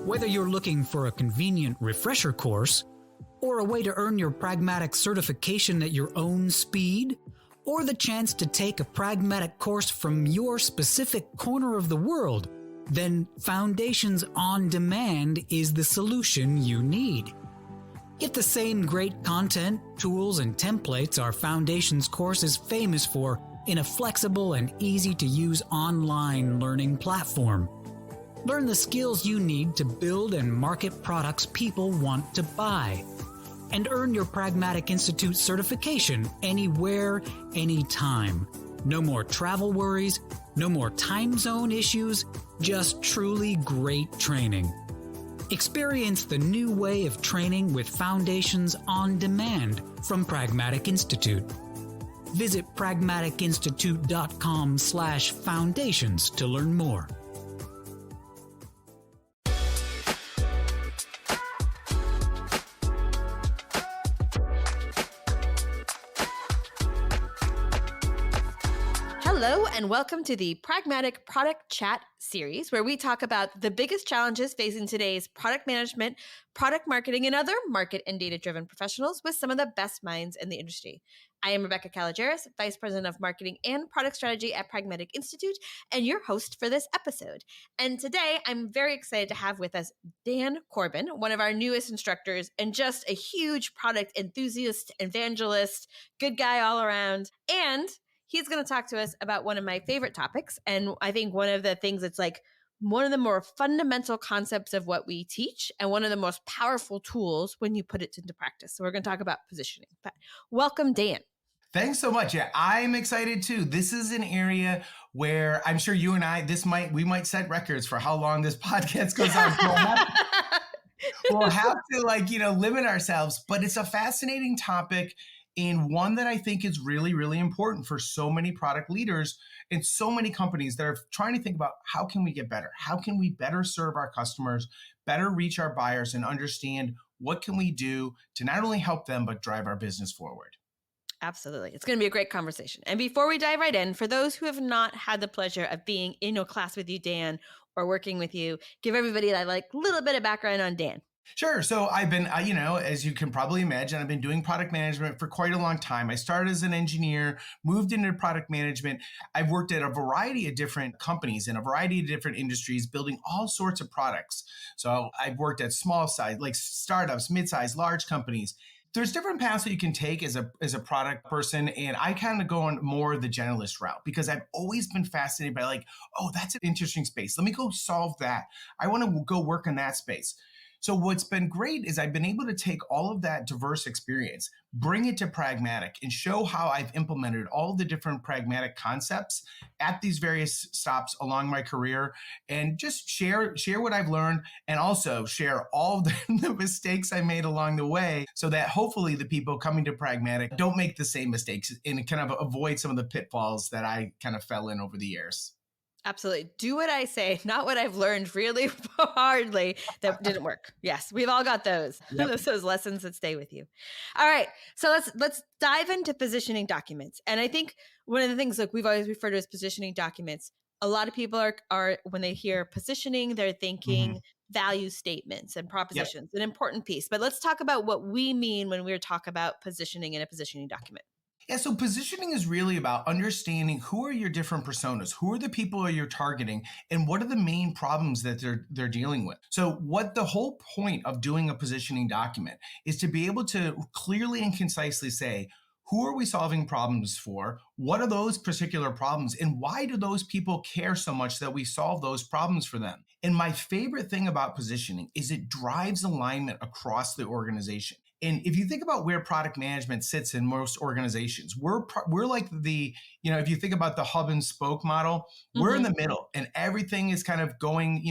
Whether you're looking for a convenient refresher course, or a way to earn your Pragmatic certification at your own speed, or the chance to take a Pragmatic course from your specific corner of the world, then Foundations on Demand is the solution you need. Get the same great content, tools, and templates our Foundations course is famous for in a flexible and easy-to-use online learning platform. Learn the skills you need to build and market products people want to buy. And earn your Pragmatic Institute certification anywhere, anytime. No more travel worries, no more time zone issues, just truly great training. Experience the new way of training with Foundations on Demand from Pragmatic Institute. Visit pragmaticinstitute.com/foundations to learn more. Hello, and welcome to the Pragmatic Product Chat series, where we talk about the biggest challenges facing today's product management, product marketing, and other market and data-driven professionals with some of the best minds in the industry. I am Rebecca Kalogeris, Vice President of Marketing and Product Strategy at Pragmatic Institute, and your host for this episode. And today, I'm very excited to have with us Dan Corbin, one of our newest instructors, and just a huge product enthusiast, evangelist, good guy all around. And he's going to talk to us about one of my favorite topics. And I think one of the things that's like one of the more fundamental concepts of what we teach and one of the most powerful tools when you put it into practice. So we're going to talk about positioning. But welcome, Dan. Thanks so much. Yeah, I'm excited too. This is an area where I'm sure you and I, we might set records for how long this podcast goes on. We'll have to limit ourselves, but it's a fascinating topic. And one that I think is really, really important for so many product leaders and so many companies that are trying to think about how can we get better? How can we better serve our customers, better reach our buyers, and understand what can we do to not only help them, but drive our business forward? Absolutely. It's going to be a great conversation. And before we dive right in, for those who have not had the pleasure of being in a class with you, Dan, or working with you, give everybody that little bit of background on Dan. Sure. So I've been, as you can probably imagine, I've been doing product management for quite a long time. I started as an engineer, moved into product management. I've worked at a variety of different companies in a variety of different industries, building all sorts of products. So I've worked at small size, like startups, mid-size, large companies. There's different paths that you can take as a product person. And I kind of go on more the generalist route because I've always been fascinated by that's an interesting space. Let me go solve that. I want to go work in that space. So what's been great is I've been able to take all of that diverse experience, bring it to Pragmatic, and show how I've implemented all the different Pragmatic concepts at these various stops along my career, and just share what I've learned, and also share all the mistakes I made along the way, so that hopefully the people coming to Pragmatic don't make the same mistakes and kind of avoid some of the pitfalls that I kind of fell in over the years. Absolutely. Do what I say, not what I've learned really hardly that didn't work. Yes, we've all got those. Yep. Those lessons that stay with you. All right. So let's dive into positioning documents. And I think one of the things we've always referred to as positioning documents, a lot of people are when they hear positioning, they're thinking value statements and propositions, an important piece. But let's talk about what we mean when we talk about positioning in a positioning document. Yeah, so positioning is really about understanding who are your different personas, who are the people you're targeting, and what are the main problems that they're dealing with. So what the whole point of doing a positioning document is to be able to clearly and concisely say, who are we solving problems for? What are those particular problems? And why do those people care so much that we solve those problems for them? And my favorite thing about positioning is it drives alignment across the organization. And if you think about where product management sits in most organizations, we're like if you think about the hub and spoke model, we're in the middle, and everything is kind of going,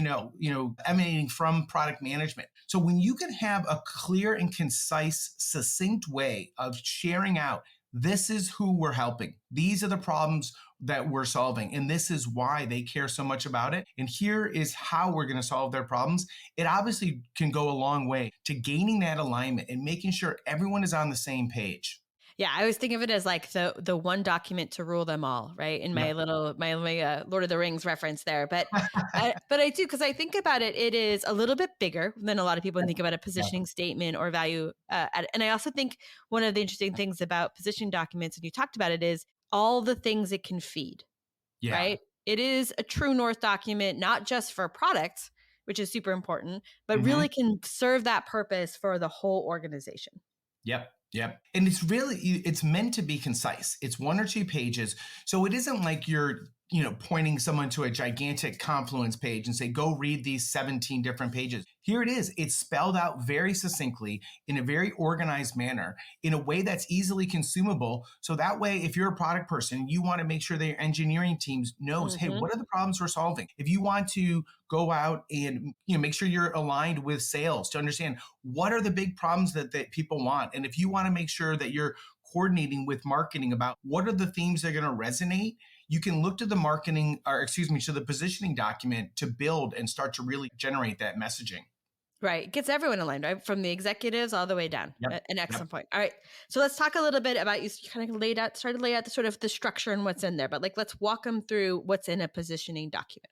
emanating from product management. So when you can have a clear and concise, succinct way of sharing out, this is who we're helping. These are the problems that we're solving, and this is why they care so much about it. And here is how we're going to solve their problems. It obviously can go a long way to gaining that alignment and making sure everyone is on the same page. Yeah, I always think of it as like the one document to rule them all, right? In my Yep. little my Lord of the Rings reference there, but I do because I think about it. It is a little bit bigger than a lot of people think about a Yeah. positioning statement or value. And I also think one of the interesting things about positioning documents, and you talked about it, is all the things it can feed, Yeah. right? It is a true north document, not just for products, which is super important, but Mhm. really can serve that purpose for the whole organization. Yep. Yep. And it's meant to be concise. It's 1 or 2 pages. So it isn't like you're, pointing someone to a gigantic Confluence page and say, go read these 17 different pages. Here it is. It's spelled out very succinctly in a very organized manner in a way that's easily consumable. So that way, if you're a product person, you want to make sure that your engineering teams knows, hey, Mhm. what are the problems we're solving? If you want to go out and make sure you're aligned with sales to understand what are the big problems that people want. And if you want to make sure that you're coordinating with marketing about what are the themes that are going to resonate, you can look to the to the positioning document to build and start to really generate that messaging. Right. Gets everyone aligned, right? From the executives all the way down. Yep. An Yep. excellent point. All right. So let's talk a little bit about you kind of started to lay out the sort of the structure and what's in there, but like let's walk them through what's in a positioning document.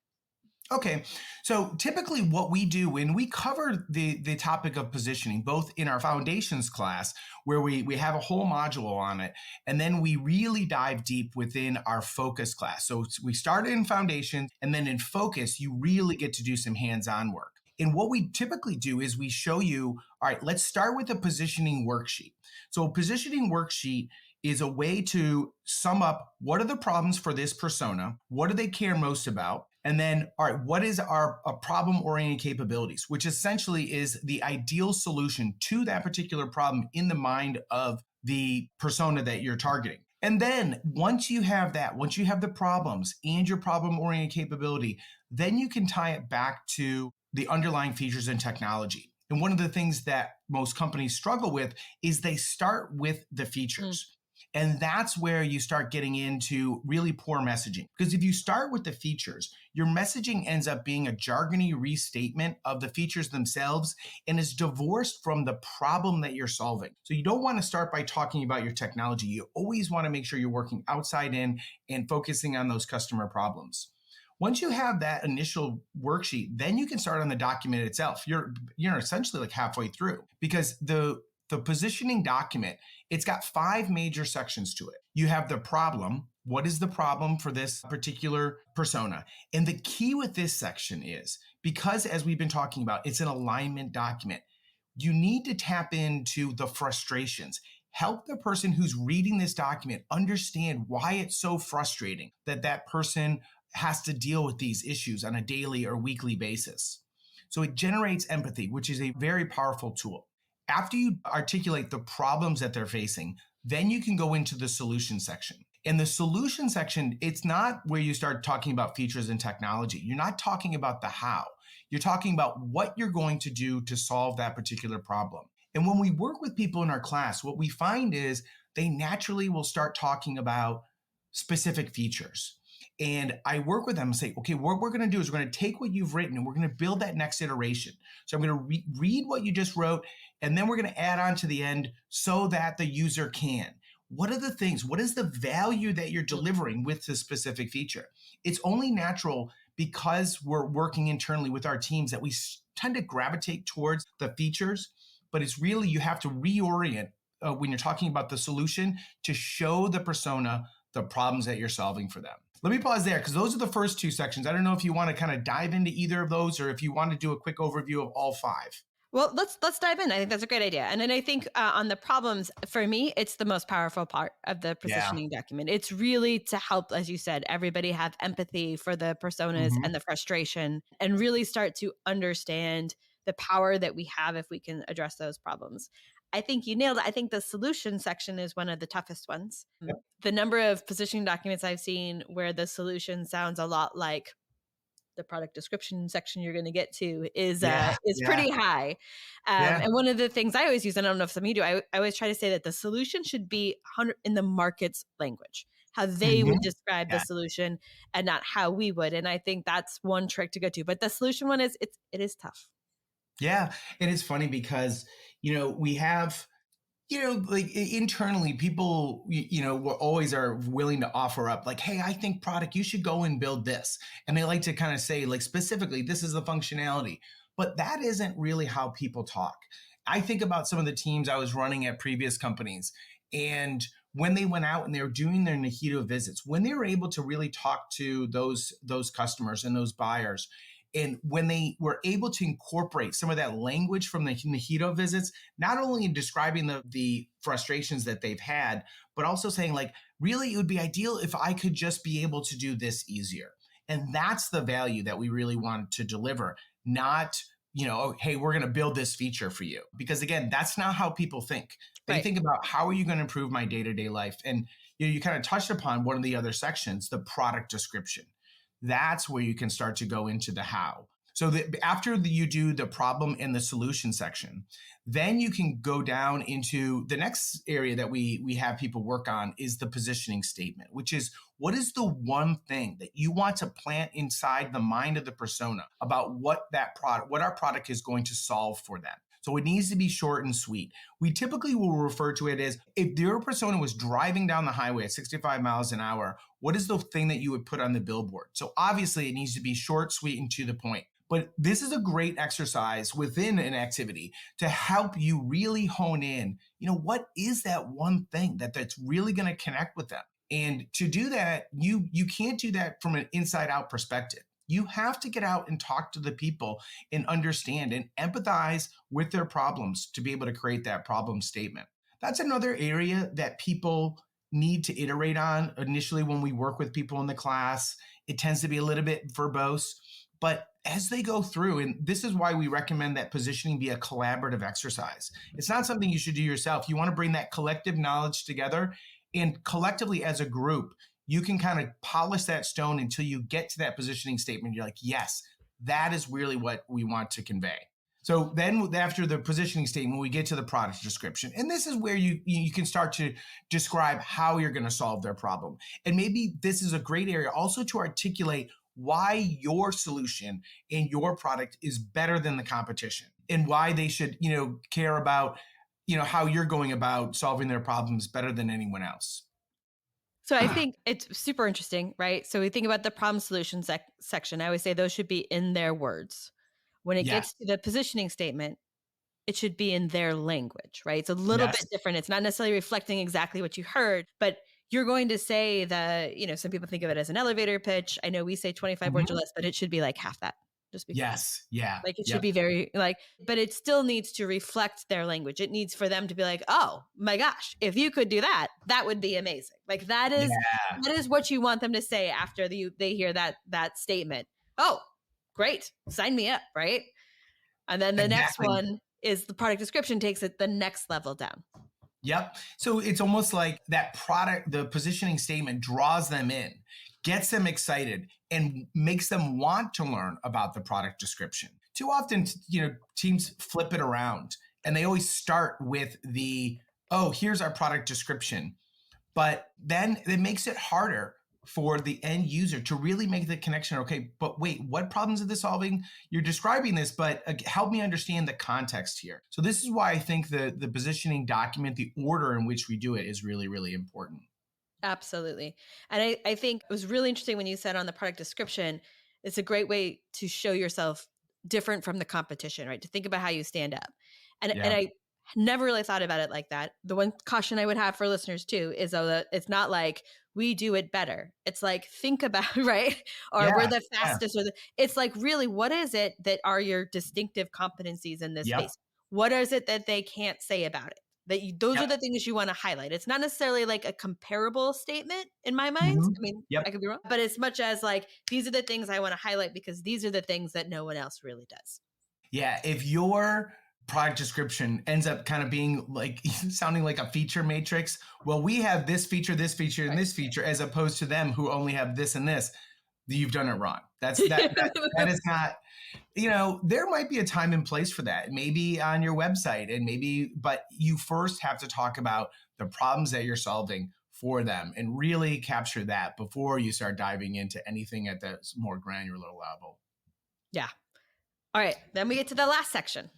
Okay, so typically what we do when we cover the topic of positioning, both in our foundations class, where we have a whole module on it, and then we really dive deep within our focus class. So we start in foundations, and then in focus, you really get to do some hands-on work. And what we typically do is we show you, all right, let's start with a positioning worksheet. So a positioning worksheet is a way to sum up what are the problems for this persona, what do they care most about, and then, all right, what is our problem-oriented capabilities, which essentially is the ideal solution to that particular problem in the mind of the persona that you're targeting. And then once you have that, once you have the problems and your problem-oriented capability, then you can tie it back to the underlying features and technology. And one of the things that most companies struggle with is they start with the features. And that's where you start getting into really poor messaging. Because if you start with the features, your messaging ends up being a jargony restatement of the features themselves and is divorced from the problem that you're solving. So you don't want to start by talking about your technology. You always want to make sure you're working outside in and focusing on those customer problems. Once you have that initial worksheet, then you can start on the document itself. You're essentially like halfway through because the positioning document, it's got 5 major sections to it. You have the problem. What is the problem for this particular persona? And the key with this section is because, as we've been talking about, it's an alignment document. You need to tap into the frustrations. Help the person who's reading this document understand why it's so frustrating that that person has to deal with these issues on a daily or weekly basis. So it generates empathy, which is a very powerful tool. After you articulate the problems that they're facing, then you can go into the solution section. In the solution section, it's not where you start talking about features and technology. You're not talking about the how. You're talking about what you're going to do to solve that particular problem. And when we work with people in our class, what we find is they naturally will start talking about specific features. And I work with them and say, okay, what we're going to do is we're going to take what you've written and we're going to build that next iteration. So I'm going to read what you just wrote, and then we're going to add on to the end so that the user can. What are the things? What is the value that you're delivering with this specific feature? It's only natural because we're working internally with our teams that we tend to gravitate towards the features, but it's really you have to reorient when you're talking about the solution to show the persona the problems that you're solving for them. Let me pause there because those are the first 2 sections. I don't know if you want to kind of dive into either of those or if you want to do a quick overview of all 5. Well, let's dive in. I think that's a great idea. And then I think on the problems, for me, it's the most powerful part of the positioning document. It's really to help, as you said, everybody have empathy for the personas Mhm. and the frustration and really start to understand the power that we have if we can address those problems. I think you nailed it. I think the solution section is one of the toughest ones. Yep. The number of positioning documents I've seen where the solution sounds a lot like the product description section you're going to get to is Yeah. pretty high. Yeah. And one of the things I always use, and I don't know if some of you do, I always try to say that the solution should be in the market's language, how they would Mhm. describe the Yeah. solution and not how we would. And I think that's one trick to go to. But the solution one it is tough. Yeah. And it's funny because, we have Like internally, people, will always are willing to offer up like, hey, I think product, you should go and build this. And they like to kind of say like specifically, this is the functionality, but that isn't really how people talk. I think about some of the teams I was running at previous companies, and when they went out and they were doing their Nahito visits, when they were able to really talk to those customers and those buyers, and when they were able to incorporate some of that language from the Nahito visits, not only in describing the frustrations that they've had, but also saying like, really, it would be ideal if I could just be able to do this easier. And that's the value that we really want to deliver, not, oh, hey, we're going to build this feature for you. Because again, that's not how people think. They Right. think about how are you going to improve my day-to-day life? And you kind of touched upon one of the other sections, the product description. That's where you can start to go into the how. So after you do the problem and the solution section, then you can go down into the next area that we have people work on is the positioning statement, which is what is the one thing that you want to plant inside the mind of the persona about what our product is going to solve for them. So it needs to be short and sweet. We typically will refer to it as if your persona was driving down the highway at 65 miles an hour, what is the thing that you would put on the billboard? So obviously it needs to be short, sweet, and to the point. But this is a great exercise within an activity to help you really hone in, what is that one thing that's really going to connect with them? And to do that, you can't do that from an inside out perspective. You have to get out and talk to the people and understand and empathize with their problems to be able to create that problem statement. That's another area that people need to iterate on. Initially, when we work with people in the class, it tends to be a little bit verbose, but as they go through, and this is why we recommend that positioning be a collaborative exercise. It's not something you should do yourself. You want to bring that collective knowledge together, and collectively as a group, you can kind of polish that stone until you get to that positioning statement. You're like, yes, that is really what we want to convey. So then after the positioning statement, we get to the product description. And this is where you can start to describe how you're going to solve their problem. And maybe this is a great area also to articulate why your solution and your product is better than the competition and why they should, care about, how you're going about solving their problems better than anyone else. So I think it's super interesting, right? So we think about the problem solution section. I always say those should be in their words. When it gets to the positioning statement, it should be in their language, right? It's a little bit different. It's not necessarily reflecting exactly what you heard, but you're going to say some people think of it as an elevator pitch. I know we say 25 words or less, but it should be like half that. Just because. Yes. Yeah. Like it should be very but it still needs to reflect their language. It needs for them to be like, oh my gosh, if you could do that, that would be amazing. Like that is what you want them to say after they hear that statement. Oh, great. Sign me up. Right. And then the next one is the product description takes it the next level down. Yep. So it's almost like that product, the positioning statement draws them in, gets them excited, and makes them want to learn about the product description. Too often, teams flip it around and they always start with here's our product description. But then it makes it harder for the end user to really make the connection. Okay, but wait, what problems are they solving? You're describing this, but help me understand the context here. So this is why I think the positioning document, the order in which we do it is really, really important. Absolutely. And I think it was really interesting when you said on the product description, it's a great way to show yourself different from the competition, right? To think about how you stand up. And I never really thought about it like that. The one caution I would have for listeners too is that it's not like we do it better. It's like, think about, right? Or we're the fastest. It's like, really, what is it that are your distinctive competencies in this space? What is it that they can't say about it? Those are the things you want to highlight. It's not necessarily like a comparable statement in my mind. I mean, I could be wrong, but as much as like, these are the things I want to highlight because these are the things that no one else really does. Yeah. If your product description ends up kind of being like sounding like a feature matrix, well, we have this feature, and this feature, as opposed to them who only have this and this, you've done it wrong. That is not, there might be a time and place for that, maybe on your website but you first have to talk about the problems that you're solving for them and really capture that before you start diving into anything at the more granular level. Yeah. All right. Then we get to the last section.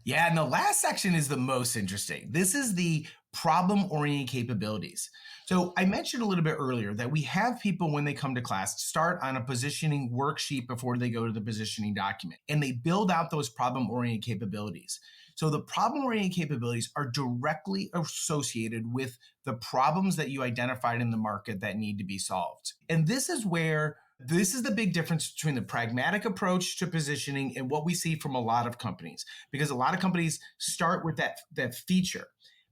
Yeah. And the last section is the most interesting. This is the problem-oriented capabilities. So I mentioned a little bit earlier that we have people when they come to class start on a positioning worksheet before they go to the positioning document, and they build out those problem-oriented capabilities. So the problem-oriented capabilities are directly associated with the problems that you identified in the market that need to be solved. And this is the big difference between the pragmatic approach to positioning and what we see from a lot of companies, because a lot of companies start with that feature.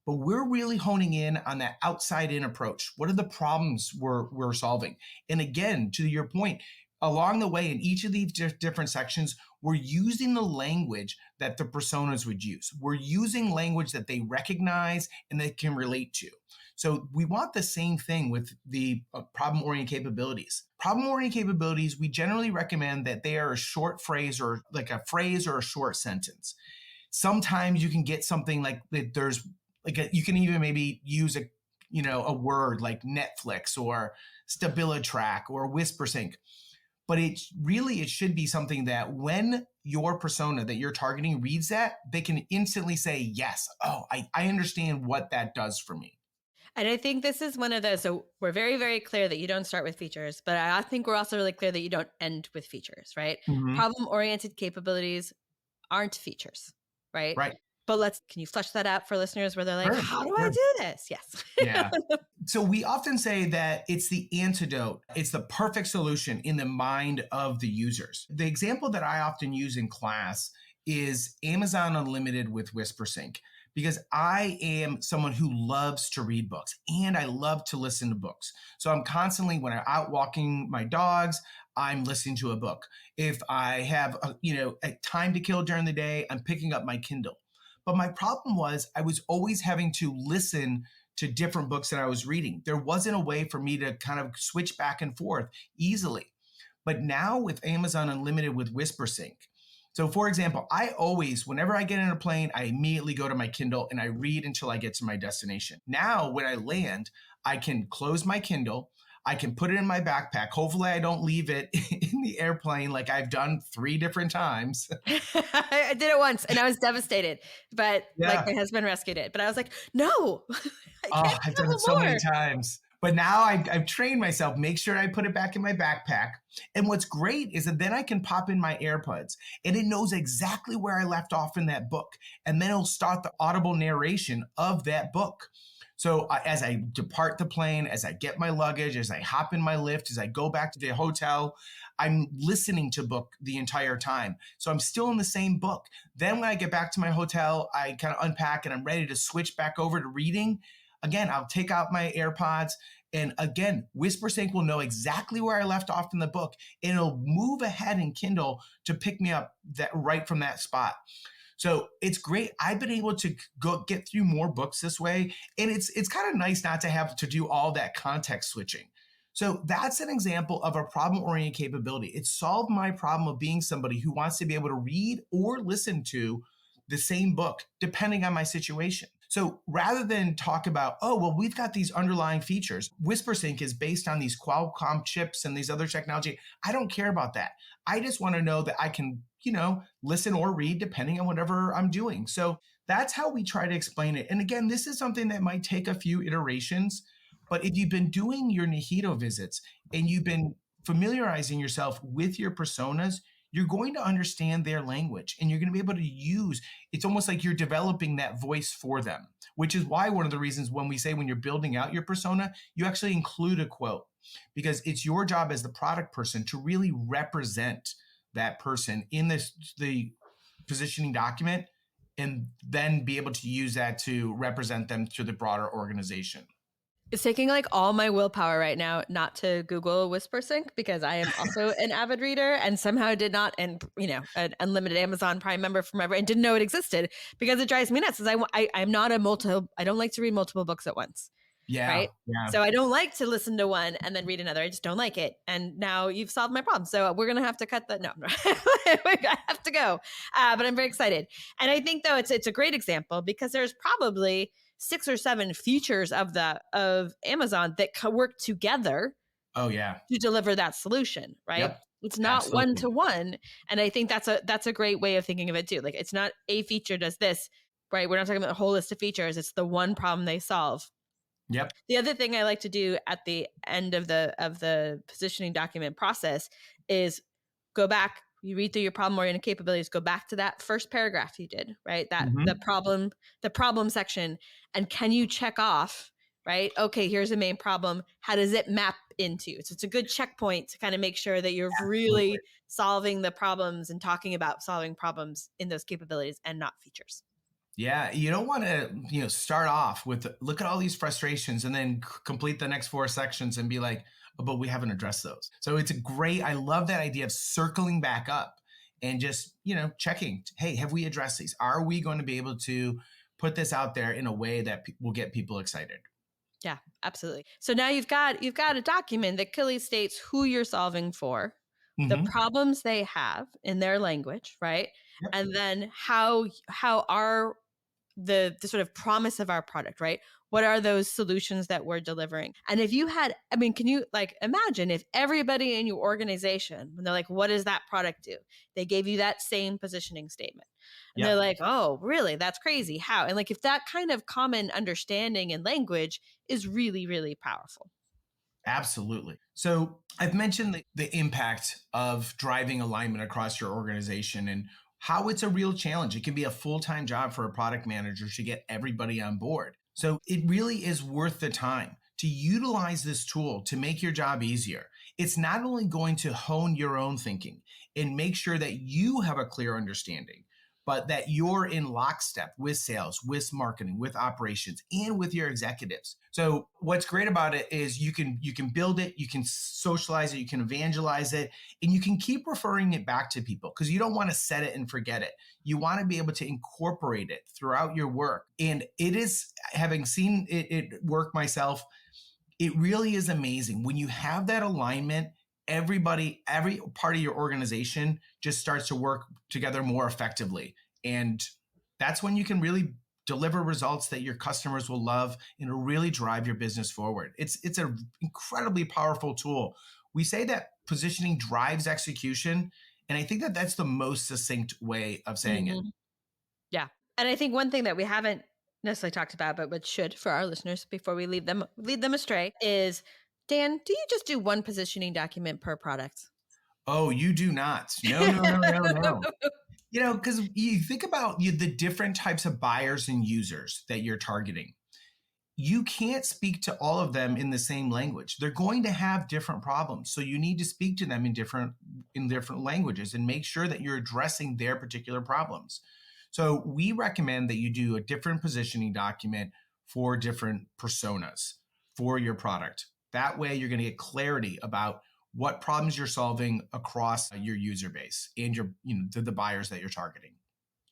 But we're really honing in on that outside in approach. What are the problems we're solving? And again, to your point, along the way in each of these different sections, we're using the language that the personas would use. We're using language that they recognize and they can relate to. So we want the same thing with the problem-oriented capabilities. Problem-oriented capabilities, we generally recommend that they are a short phrase or like a phrase or a short sentence. Sometimes you can get something like that. You can even maybe use a word like Netflix or StabiliTrack or WhisperSync. But it should be something that when your persona that you're targeting reads that, they can instantly say, yes, oh, I understand what that does for me. And I think this is one of those, so we're very, very clear that you don't start with features, but I think we're also really clear that you don't end with features, right? Mm-hmm. Problem-oriented capabilities aren't features, right? Right. But can you flesh that out for listeners where they're like, Sure, how do sure. I do this? Yes. Yeah. So we often say that it's the antidote. It's the perfect solution in the mind of the users. The example that I often use in class is Amazon Unlimited with WhisperSync, because I am someone who loves to read books and I love to listen to books. So I'm constantly, when I'm out walking my dogs, I'm listening to a book. If I have a time to kill during the day, I'm picking up my Kindle. But my problem was I was always having to listen to different books that I was reading. There wasn't a way for me to kind of switch back and forth easily. But now with Amazon Unlimited with WhisperSync, so for example, whenever I get in a plane, I immediately go to my Kindle and I read until I get to my destination. Now, when I land, I can close my Kindle. I can put it in my backpack. Hopefully I don't leave it in the airplane like I've done 3 different times. I did it once and I was devastated, but Yeah. my husband rescued it. But I was like, no, I can't I've done it so many times. But now I've trained myself, make sure I put it back in my backpack. And what's great is that then I can pop in my AirPods and it knows exactly where I left off in that book. And then it'll start the audible narration of that book. So as I depart the plane, as I get my luggage, as I hop in my lift, as I go back to the hotel, I'm listening to book the entire time. So I'm still in the same book. Then when I get back to my hotel, I kind of unpack and I'm ready to switch back over to reading. Again, I'll take out my AirPods. And again, WhisperSync will know exactly where I left off in the book. And it'll move ahead in Kindle to pick me up right from that spot. So it's great. I've been able to get through more books this way. And it's kind of nice not to have to do all that context switching. So that's an example of a problem-oriented capability. It solved my problem of being somebody who wants to be able to read or listen to the same book, depending on my situation. So rather than talk about, we've got these underlying features, WhisperSync is based on these Qualcomm chips and these other technology. I don't care about that. I just want to know that I can, listen or read depending on whatever I'm doing. So that's how we try to explain it. And again, this is something that might take a few iterations, but if you've been doing your Nihito visits and you've been familiarizing yourself with your personas, you're going to understand their language and you're going to be able to it's almost like you're developing that voice for them, which is why one of the reasons when we say when you're building out your persona, you actually include a quote, because it's your job as the product person to really represent that person in the positioning document and then be able to use that to represent them to the broader organization. It's taking all my willpower right now not to Google WhisperSync because I am also an avid reader and somehow did not, and an unlimited Amazon Prime member forever and didn't know it existed because it drives me nuts. I'm not I don't like to read multiple books at once. Yeah. Right. Yeah. So I don't like to listen to one and then read another. I just don't like it. And now you've solved my problem. So we're going to have to cut that. No, I have to go. But I'm very excited. And I think though it's a great example because there's probably 6 or 7 features of Amazon that work together. Oh yeah. To deliver that solution, right? Yep. It's not one-to-one. And I think that's a great way of thinking of it too. Like it's not a feature does this. right? We're not talking about a whole list of features. It's the one problem they solve. Yep. The other thing I like to do at the end of the positioning document process is go back. You read through your problem-oriented capabilities, go back to that first paragraph you did, right? That Mhm. the problem section, and can you check off, right? Okay, here's the main problem. How does it map into? So it's a good checkpoint to kind of make sure that you're Absolutely. really solving the problems and talking about solving problems in those capabilities and not features. Yeah, you don't want to, start off with look at all these frustrations and then complete the next 4 sections and be like, oh, but we haven't addressed those. So I love that idea of circling back up and just, checking, hey, have we addressed these? Are we going to be able to put this out there in a way that will get people excited? Yeah, absolutely. So now you've got a document that clearly states who you're solving for, the Hmm. problems they have in their language, right? Yep. And then how are the sort of promise of our product, right? What are those solutions that we're delivering? And if you had, I mean, can you like imagine if everybody in your organization, when they're like, what does that product do? They gave you that same positioning statement. And they're Yep. like, oh, really? That's crazy. How? And like, if that kind of common understanding and language is really, really powerful. Absolutely. So I've mentioned the impact of driving alignment across your organization and how it's a real challenge. It can be a full-time job for a product manager to get everybody on board. So it really is worth the time to utilize this tool to make your job easier. It's not only going to hone your own thinking and make sure that you have a clear understanding, but that you're in lockstep with sales, with marketing, with operations, and with your executives. So what's great about it is you can build it, you can socialize it, you can evangelize it, and you can keep referring it back to people because you don't want to set it and forget it. You want to be able to incorporate it throughout your work. And it is, having seen it work myself, it really is amazing when you have that alignment. Every part of your organization just starts to work together more effectively, and that's when you can really deliver results that your customers will love and it'll really drive your business forward. It's an incredibly powerful tool. We say that positioning drives execution, and I think that that's the most succinct way of saying it. Mhm. Yeah. And I think one thing that we haven't necessarily talked about, but what should for our listeners before we lead them astray is, Dan, do you just do one positioning document per product? Oh, you do not. No, no, no, no, no. Because you think about the different types of buyers and users that you're targeting. You can't speak to all of them in the same language. They're going to have different problems. So you need to speak to them in different languages and make sure that you're addressing their particular problems. So we recommend that you do a different positioning document for different personas for your product. That way you're going to get clarity about what problems you're solving across your user base and the buyers that you're targeting.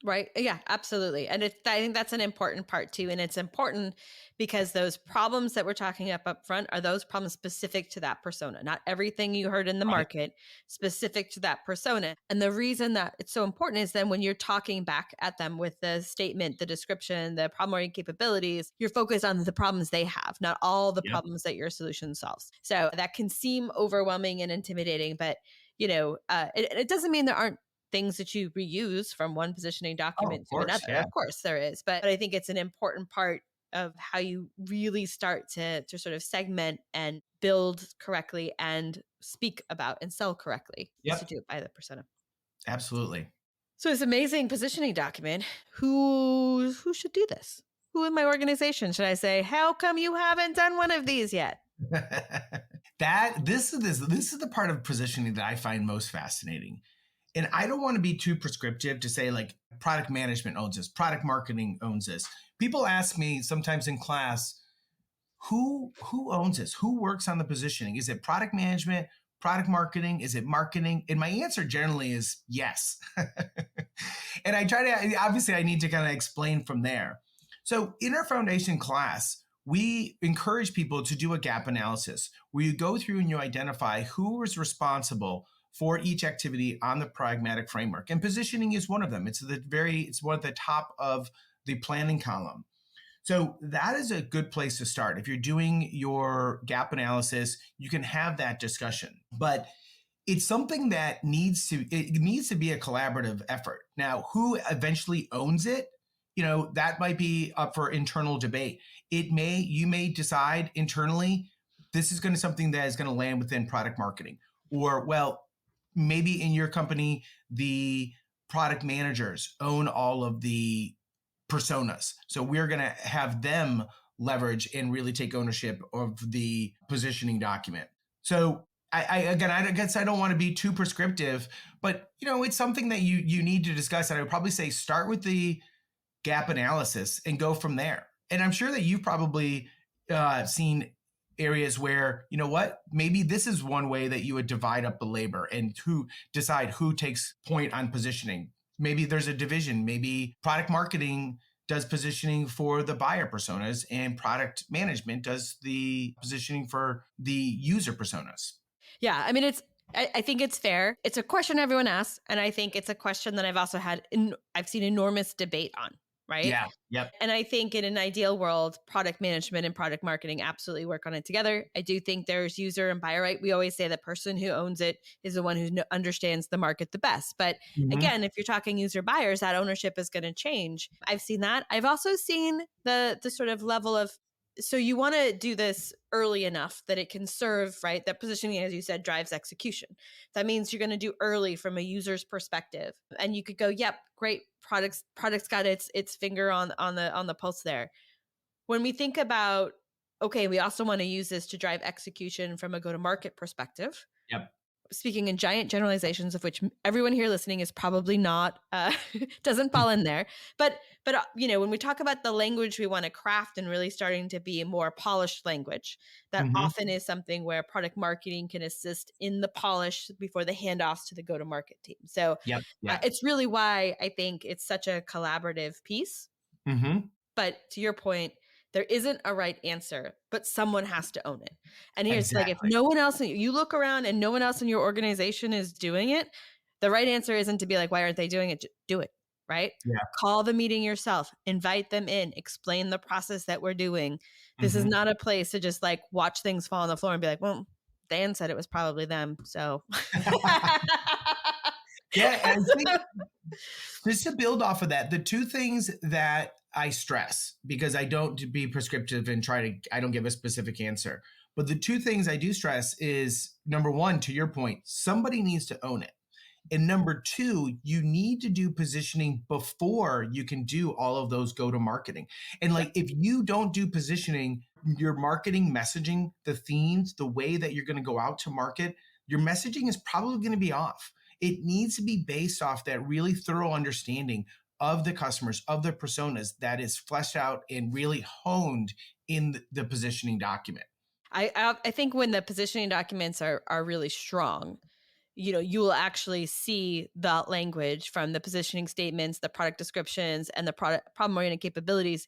Right. Yeah, absolutely. And I think that's an important part too. And it's important because those problems that we're talking up front are those problems specific to that persona, not everything you heard in the Right. market, specific to that persona. And the reason that it's so important is then when you're talking back at them with the statement, the description, the problem-oriented capabilities, you're focused on the problems they have, not all the Yep. problems that your solution solves. So that can seem overwhelming and intimidating, but it doesn't mean there aren't things that you reuse from one positioning Oh, of document to course. another. Yeah. Of course there is, but I think it's an important part of how you really start to sort of segment and build correctly and speak about and sell correctly is to Yep. do it by the persona. Absolutely. So it's amazing positioning document. Who should do this? Who in my organization should I say, how come you haven't done one of these yet? This is the part of positioning that I find most fascinating. And I don't want to be too prescriptive to say like product management owns this, product marketing owns this. People ask me sometimes in class, who owns this? Who works on the positioning? Is it product management, product marketing? Is it marketing? And my answer generally is yes. And I try to, obviously I need to kind of explain from there. So in our foundation class, we encourage people to do a gap analysis where you go through and you identify who is responsible for each activity on the pragmatic framework. And positioning is one of them. It's one at the top of the planning column. So that is a good place to start. If you're doing your gap analysis, you can have that discussion. But it's something that needs to be a collaborative effort. Now, who eventually owns it that might be up for internal debate. You may decide internally, this is going to something that is going to land within product marketing. Or, well, maybe in your company, the product managers own all of the personas. So we're going to have them leverage and really take ownership of the positioning document. So I guess I don't want to be too prescriptive, but it's something that you need to discuss. And I would probably say start with the gap analysis and go from there. And I'm sure that you've probably seen areas where, maybe this is one way that you would divide up the labor and decide who takes point on positioning. Maybe there's a division. Maybe product marketing does positioning for the buyer personas and product management does the positioning for the user personas. Yeah. I mean, I think it's fair. It's a question everyone asks. And I think it's a question that I've also I've seen enormous debate on, right? Yeah. Yep. And I think in an ideal world, product management and product marketing absolutely work on it together. I do think there's user and buyer, right? We always say the person who owns it is the one who understands the market the best. But again, if you're talking user buyers, that ownership is going to change. I've seen that. I've also seen the sort of level of, so you want to do this early enough that it can serve, right? That positioning, as you said, drives execution. That means you're going to do early from a user's perspective. And you could go, yep, great, products got its finger on the pulse there. When we think about, okay, we also want to use this to drive execution from a go-to-market perspective. Yep. Speaking in giant generalizations, of which everyone here listening is probably not, doesn't fall in there. But when we talk about the language we want to craft and really starting to be a more polished language, that often is something where product marketing can assist in the polish before the handoffs to the go-to-market team. So it's really why I think it's such a collaborative piece. But to your point, there isn't a right answer, but someone has to own it. And here's like, if no one else, you look around and no one else in your organization is doing it, the right answer isn't to be like, why aren't they doing it? Just do it, right? Yeah. Call the meeting yourself, invite them in, explain the process that we're doing. This is not a place to just like watch things fall on the floor and be like, well, Dan said it was probably them. So yeah. And I think just to build off of that, the two things that I stress, because I don't be prescriptive and I don't give a specific answer. But the two things I do stress is, number one, to your point, somebody needs to own it. And number two, you need to do positioning before you can do all of those go-to-marketing. And like, if you don't do positioning, your marketing messaging, the themes, the way that you're going to go out to market, your messaging is probably going to be off. It needs to be based off that really thorough understanding of the customers, of the personas that is fleshed out and really honed in the positioning document. I think when the positioning documents are really strong, you will actually see the language from the positioning statements, the product descriptions, and the problem-oriented capabilities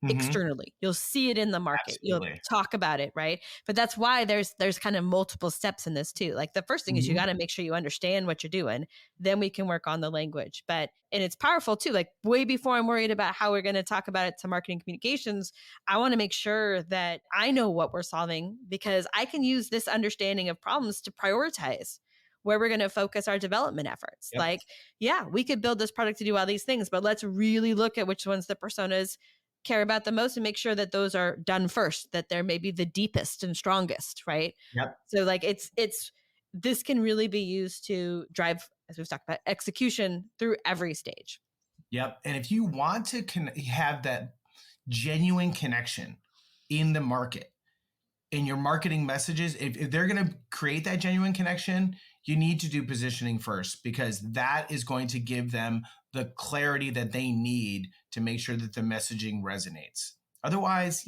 externally. You'll see it in the market. Absolutely. You'll talk about it, right? But that's why there's kind of multiple steps in this too. Like the first thing is you got to make sure you understand what you're doing. Then we can work on the language. And it's powerful too. Like way before I'm worried about how we're going to talk about it to marketing communications, I want to make sure that I know what we're solving, because I can use this understanding of problems to prioritize where we're going to focus our development efforts. Yep. Like, yeah, we could build this product to do all these things, but let's really look at which ones the personas care about the most and make sure that those are done first, that they're maybe the deepest and strongest, right? Yep. So like this can really be used to drive, as we've talked about, execution through every stage. Yep. And if you want to have that genuine connection in the market, in your marketing messages, if they're going to create that genuine connection, you need to do positioning first, because that is going to give them the clarity that they need to make sure that the messaging resonates. Otherwise,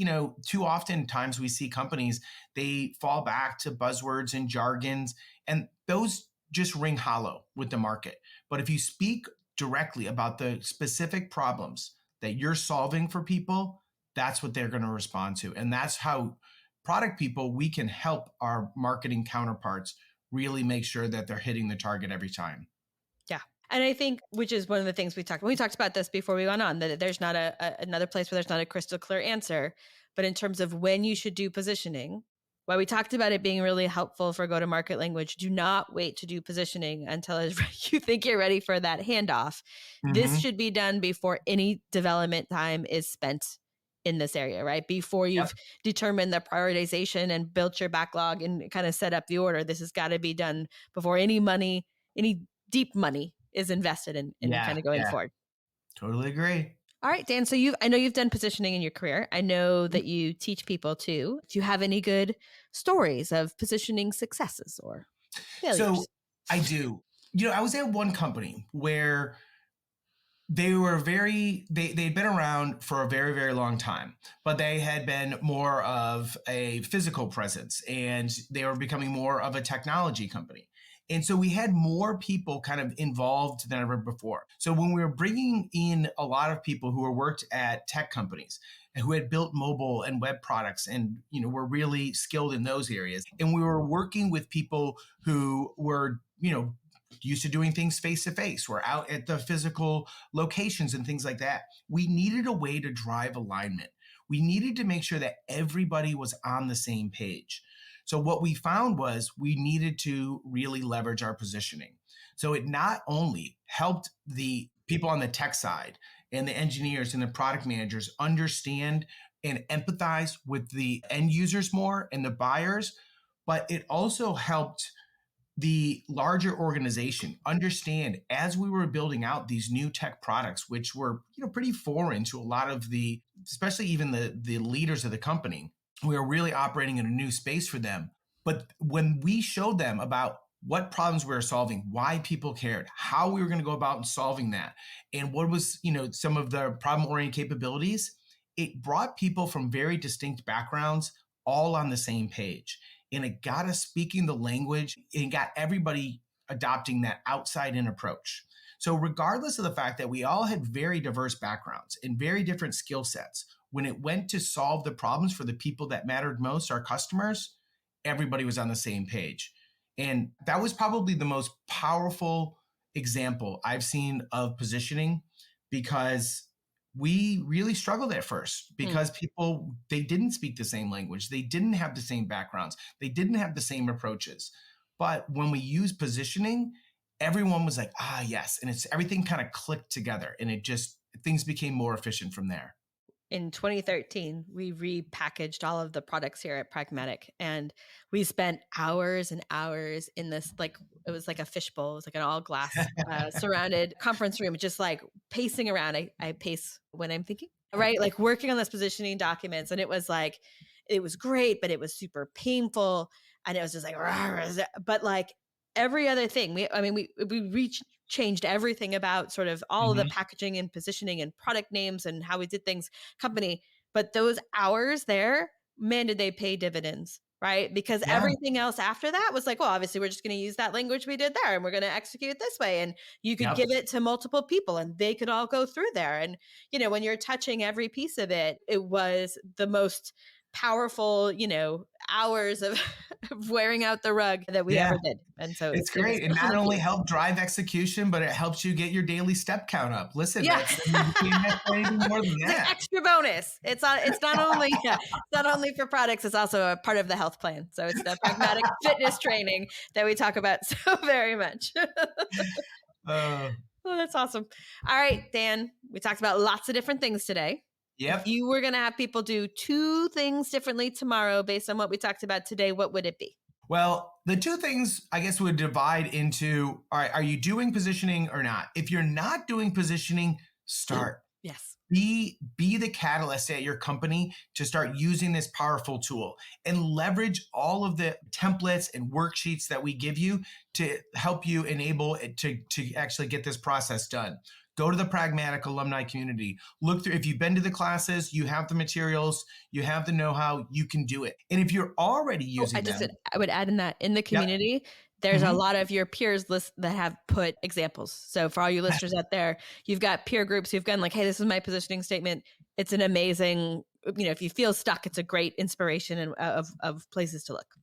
too often times we see companies, they fall back to buzzwords and jargons, and those just ring hollow with the market. But if you speak directly about the specific problems that you're solving for people, that's what they're going to respond to. And that's how product people, we can help our marketing counterparts really make sure that they're hitting the target every time. Yeah. And I think, which is one of the things we talked about this before we went on, that there's not another place where there's not a crystal clear answer. But in terms of when you should do positioning, While we talked about it being really helpful for go-to-market language, do not wait to do positioning until you think you're ready for that handoff. This Hmm. should be done before any development time is spent in this area, right? Before Yep. you've determined the prioritization and built your backlog and kind of set up the order. This has got to be done before any money, any deep money is invested in Yeah. kind of going Yeah. forward. Totally agree. All right, Dan. So I know you've done positioning in your career. I know that you teach people too. Do you have any good stories of positioning successes or So failures? I do. I was at one company where they were they'd been around for a very, very long time, but they had been more of a physical presence and they were becoming more of a technology company. And so we had more people kind of involved than ever before. So when we were bringing in a lot of people who were worked at tech companies and who had built mobile and web products and were really skilled in those areas, and we were working with people who were used to doing things face to face, we're out at the physical locations and things like that. We needed a way to drive alignment. We needed to make sure that everybody was on the same page. So what we found was we needed to really leverage our positioning. So it not only helped the people on the tech side and the engineers and the product managers understand and empathize with the end users more and the buyers, but it also helped the larger organization understand as we were building out these new tech products, which were pretty foreign to a lot of the, especially even the leaders of the company. We were really operating in a new space for them. But when we showed them about what problems we were solving, why people cared, how we were going to go about solving that, and what was some of the problem-oriented capabilities, it brought people from very distinct backgrounds all on the same page. And it got us speaking the language and got everybody adopting that outside in approach. So regardless of the fact that we all had very diverse backgrounds and very different skill sets, when it went to solve the problems for the people that mattered most, our customers, everybody was on the same page. And that was probably the most powerful example I've seen of positioning, because we really struggled at first because people, they didn't speak the same language. They didn't have the same backgrounds. They didn't have the same approaches. But when we used positioning, everyone was like, yes. And everything kind of clicked together, and things became more efficient from there. In 2013, we repackaged all of the products here at Pragmatic, and we spent hours and hours in this, like, it was like a fishbowl. It was like an all glass surrounded conference room, just like pacing around. I pace when I'm thinking, right? Like working on this positioning documents. And it was like, it was great, but it was super painful. And it was just like, but like every other thing, we changed everything about sort of all of the Mhm. packaging and positioning and product names and how we did things company. But those hours there, man, did they pay dividends, right? Because Yeah. everything else after that was like, well, obviously we're just going to use that language we did there and we're going to execute it this way. And you could Yep. give it to multiple people and they could all go through there. And, when you're touching every piece of it, it was the most powerful, hours of, of wearing out the rug that we Yeah. ever did. And so It's it was great. It not really only cute. helped drive execution, but it helps you get your daily step count up. Listen, Yeah. you can't ask for anything more than It's an that. extra bonus. It's not only it's not only for products, it's also a part of the health plan. So it's the pragmatic fitness training that we talk about so very much. Uh, Oh, that's awesome. All right, Dan, we talked about lots of different things today. If yep. you were going to have people do two things differently tomorrow based on what we talked about today, what would it be? Well, the two things I guess would divide into, all right, are you doing positioning or not? If you're not doing positioning, start. Yes. Be the catalyst at your company to start using this powerful tool and leverage all of the templates and worksheets that we give you to help you enable it to actually get this process done. Go to the Pragmatic alumni community. Look through, if you've been to the classes, you have the materials, you have the know-how, you can do it. And if you're already Oh, using them, I would add in that in the yep. community, there's a Mhm. lot of your peers list that have put examples. So for all you listeners out there, you've got peer groups who've gone like, hey, this is my positioning statement. It's an amazing, if you feel stuck, it's a great inspiration and of places to look.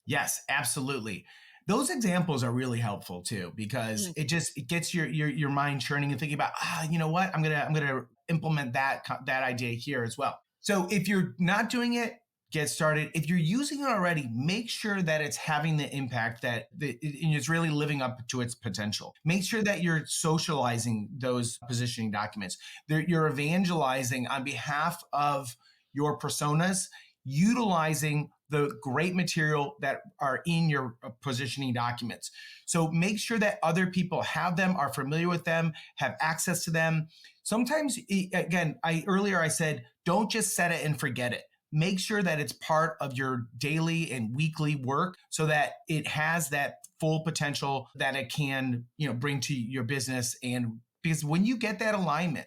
Yes, absolutely. Those examples are really helpful too, because Mm. it gets your mind churning and thinking about, you know what, I'm gonna implement that idea here as well. So if you're not doing it, get started. If you're using it already, make sure that it's having the impact that it's really living up to its potential. Make sure that you're socializing those positioning documents. You're evangelizing on behalf of your personas, utilizing the great material that are in your positioning documents. So make sure that other people have them, are familiar with them, have access to them. Sometimes, again, earlier I said, don't just set it and forget it. Make sure that it's part of your daily and weekly work so that it has that full potential that it can, bring to your business. And because when you get that alignment,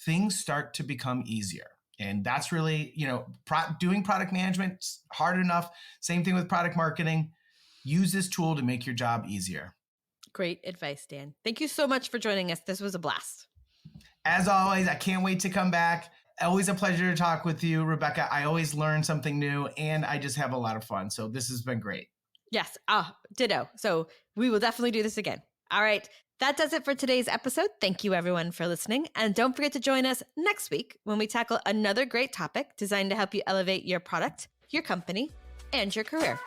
things start to become easier. And that's really, doing product management, hard enough. Same thing with product marketing. Use this tool to make your job easier. Great advice, Dan. Thank you so much for joining us. This was a blast. As always, I can't wait to come back. Always a pleasure to talk with you, Rebecca. I always learn something new and I just have a lot of fun. So this has been great. Yes, ditto. So we will definitely do this again. All right. That does it for today's episode. Thank you everyone for listening. And don't forget to join us next week when we tackle another great topic designed to help you elevate your product, your company, and your career.